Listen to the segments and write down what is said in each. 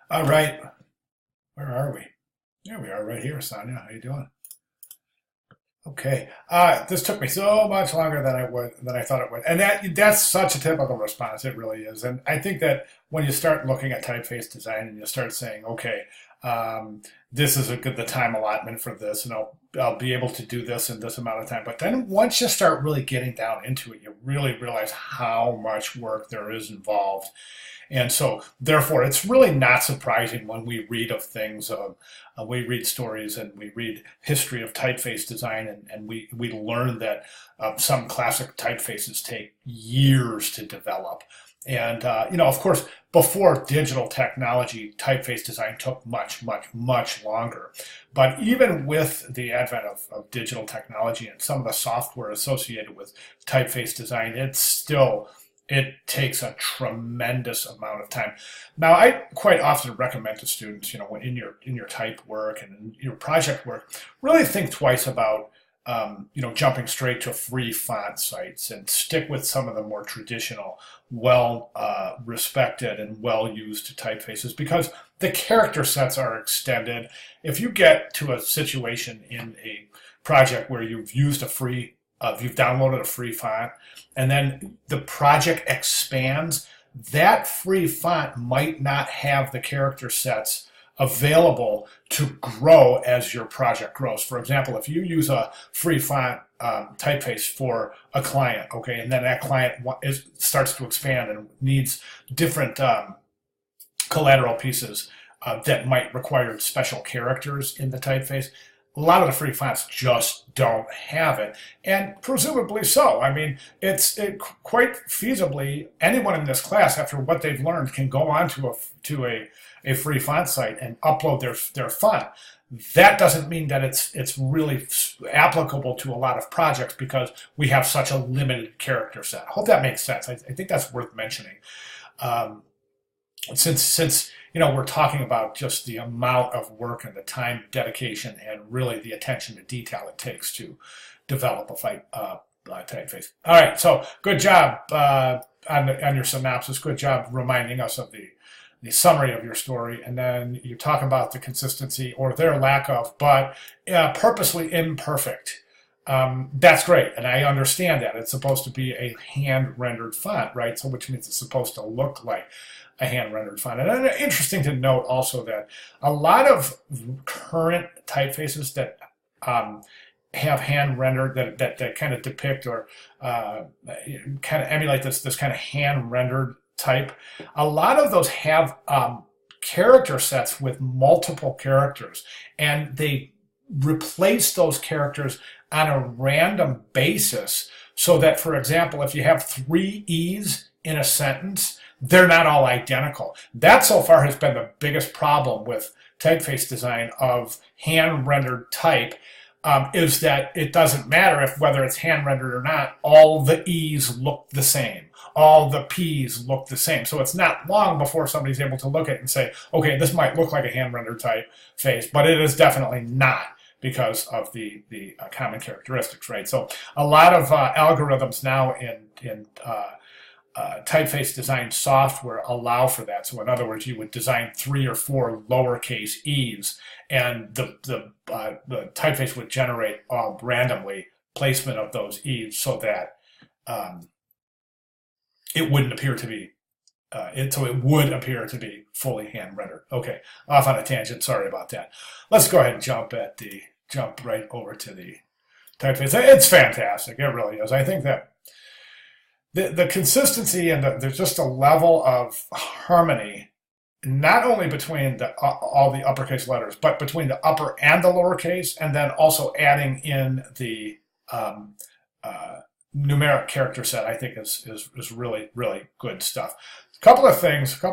All right, where are we? There we are, right here, Sonia. How you doing? Okay. This took me so much longer than I thought it would, and that's such a typical response. It really is, and I think that when you start looking at typeface design and you start saying, okay, this is the time allotment for this, and I'll be able to do this in this amount of time. But then once you start really getting down into it, you really realize how much work there is involved. And so, therefore, it's really not surprising when we read of things, we read stories and we read history of typeface design, and we learn that some classic typefaces take years to develop. And, of course, before digital technology, typeface design took much, much, much longer. But even with the advent of digital technology and some of the software associated with typeface design, it takes a tremendous amount of time. Now, I quite often recommend to students, when in your type work and in your project work, really think twice about jumping straight to free font sites and stick with some of the more traditional, well respected and well used typefaces because the character sets are extended. If you get to a situation in a project where you've downloaded a free font, and then the project expands, that free font might not have the character sets available to grow as your project grows. For example, if you use a free font typeface for a client, okay, and then that client starts to expand and needs different collateral pieces that might require special characters in the typeface, a lot of the free fonts just don't have it, and presumably so. I mean, quite feasibly anyone in this class, after what they've learned, can go on to a free font site and upload their font. That doesn't mean that it's really applicable to a lot of projects because we have such a limited character set. I hope that makes sense. I think that's worth mentioning. Um, since we're talking about just the amount of work and the time dedication and really the attention to detail it takes to develop a typeface. All right, so good job on your synopsis. Good job reminding us of the summary of your story, and then you talk about the consistency or their lack of, but purposely imperfect. That's great, and I understand that it's supposed to be a hand rendered font, right? So, which means it's supposed to look like a hand rendered font. And interesting to note also that a lot of current typefaces that have hand rendered that kind of depict or kind of emulate this kind of hand rendered type, a lot of those have character sets with multiple characters, and they replace those characters on a random basis so that, for example, if you have three E's in a sentence, they're not all identical. That so far has been the biggest problem with typeface design of hand rendered type, is that it doesn't matter if whether it's hand rendered or not, all the E's look the same. All the P's look the same. So it's not long before somebody's able to look at it and say, okay, this might look like a hand rendered typeface, but it is definitely not because of the common characteristics, right? So a lot of algorithms now in typeface design software allow for that. So in other words, you would design 3 or 4 lowercase e's, and the typeface would generate randomly placement of those e's so that um, it wouldn't appear to be it would appear to be fully hand rendered. Okay, off on a tangent. Sorry about that. Let's go ahead and jump right over to the typeface. It's fantastic. It really is. I think that the consistency and there's just a level of harmony, not only between all the uppercase letters, but between the upper and the lowercase, and then also adding in the um, uh, numeric character set. I think is really really good stuff. A couple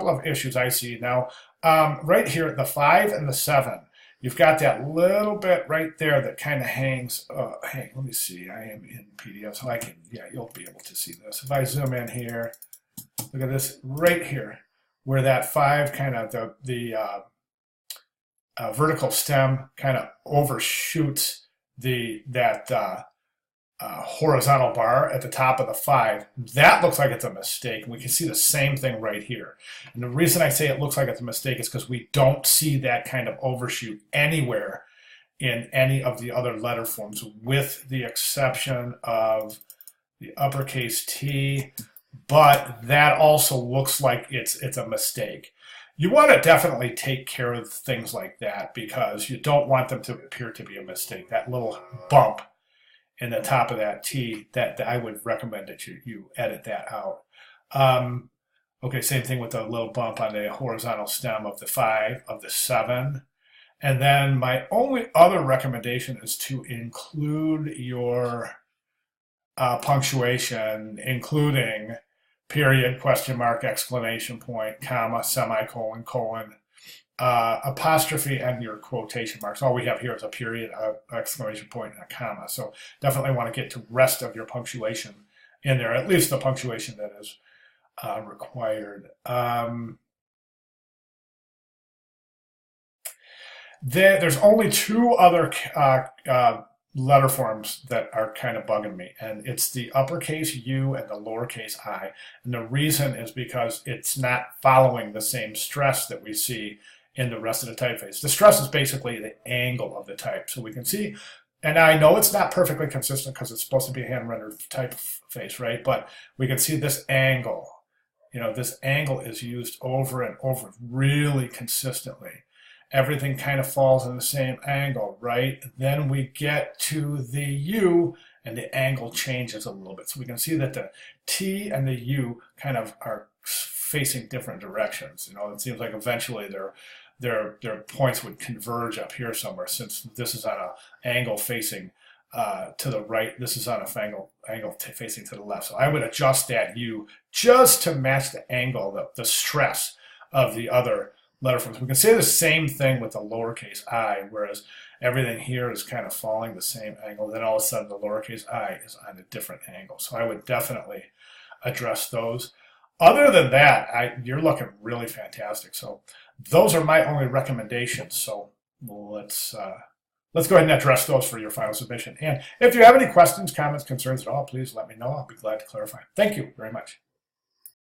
of issues I see now. Right here, the 5 and the 7. You've got that little bit right there that kind of hangs. Hey, let me see. I am in PDF, so yeah, you'll be able to see this. If I zoom in here, look at this right here, where that 5 kind of the vertical stem kind of overshoots that horizontal bar at the top of the 5, that looks like it's a mistake. We can see the same thing right here. And the reason I say it looks like it's a mistake is because we don't see that kind of overshoot anywhere in any of the other letter forms, with the exception of the uppercase T, but that also looks like it's a mistake. You want to definitely take care of things like that because you don't want them to appear to be a mistake. That little bump in the top of that T, that I would recommend that you edit that out. Okay, same thing with the little bump on the horizontal stem of the 5, of the 7. And then my only other recommendation is to include your punctuation, including period, question mark, exclamation point, comma, semicolon, colon, apostrophe, and your quotation marks. All we have here is a period, exclamation point, and a comma. So definitely want to get to the rest of your punctuation in there, at least the punctuation that is required. There's only 2 other letter forms that are kind of bugging me, and it's the uppercase U and the lowercase I. And the reason is because it's not following the same stress that we see in the rest of the typeface. The stress is basically the angle of the type. So we can see, and I know it's not perfectly consistent because it's supposed to be a hand-rendered typeface, right? But we can see this angle. You know, this angle is used over and over really consistently. Everything kind of falls in the same angle, right? Then we get to the U and the angle changes a little bit. So we can see that the T and the U kind of are facing different directions. You know, it seems like eventually their points would converge up here somewhere, since this is on an angle facing to the right. This is on an angle facing to the left. So I would adjust that U just to match the angle, the stress of the other letter forms. We can say the same thing with the lowercase I, whereas everything here is kind of following the same angle. Then all of a sudden the lowercase I is on a different angle. So I would definitely address those. Other than that, you're looking really fantastic. So those are my only recommendations. So let's go ahead and address those for your final submission. And if you have any questions, comments, concerns at all, please let me know. I'll be glad to clarify. Thank you very much.